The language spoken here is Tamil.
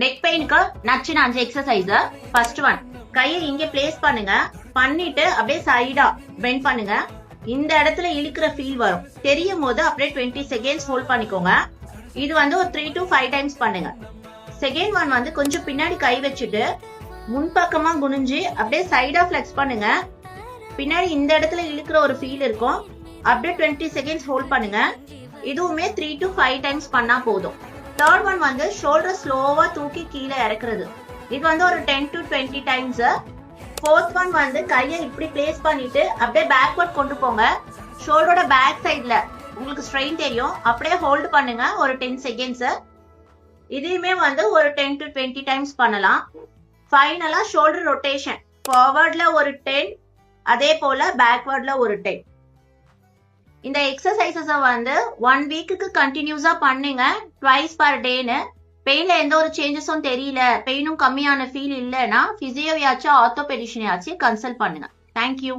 நெக் பெயினுக்கு நச்சுன்னு 5 எக்ஸசைஸ். ஃபர்ஸ்ட் ஒன், கையை இங்க பிளேஸ் பண்ணுங்க. பண்ணிட்டு அப்படியே சைடா பெண்ட் பண்ணுங்க. இந்த இடத்துல இழுக்கிற ஃபீல் வரும். தெரியும் போது அப்படியே 20 செகண்ட்ஸ் ஹோல்ட் பண்ணிக்கோங்க. இது வந்து ஒரு 3 to 5 டைம்ஸ் பண்ணுங்க. செகண்ட் ஒன் வந்து கொஞ்சம் பின்னாடி கை வச்சுட்டு முன்பக்கமா குனிஞ்சு அப்படியே சைடா ஃபிளெக்ஸ் பண்ணுங்க. பின்னாடி இந்த இடத்துல இழுக்கிற ஒரு ஃபீல் இருக்கும். அப்படியே 20 செகண்ட்ஸ் ஹோல்ட் பண்ணுங்க. இதுவுமே 3 to 5 டைம்ஸ் பண்ணா போதும். தேர்ட் ஒன் வந்து ஷோல்டர் ஸ்லோவா தூக்கி கீழே இறக்குறது. இது வந்து ஒரு 10 to 20 டைம்ஸ். ஃபோர்த் ஒன் வந்து கையை இப்படி பிளேஸ் பண்ணிட்டு அப்படியே பேக்வர்ட் கொண்டு போங்க. ஷோல்டரோட பேக் சைட்ல உங்களுக்கு ஸ்ட்ரெயின் தெரியும். அப்படியே ஹோல்ட் பண்ணுங்க ஒரு 10 செகண்ட்ஸ். இதையுமே வந்து ஒரு 10 to 20 டைம்ஸ் பண்ணலாம். ஃபைனலா ஷோல்டர் ரொட்டேஷன். ஃபார்வர்ட்ல ஒரு 10, அதே போல பேக்வர்ட்ல ஒரு 10. இந்த எக்ஸசைசஸ வந்து 1 வீக்குக்கு கண்டினியூஸா பண்ணுங்க. ட்வைஸ் பர் டேன்னு. பெயின்ல எந்த ஒரு சேஞ்சஸும் தெரியல, பெயினும் கம்மியான ஃபீல் இல்லைன்னா பிசியோயாச்சும் ஆர்த்தோபெடிஷனையாச்சும் கன்சல்ட் பண்ணுங்க. தேங்க்யூ.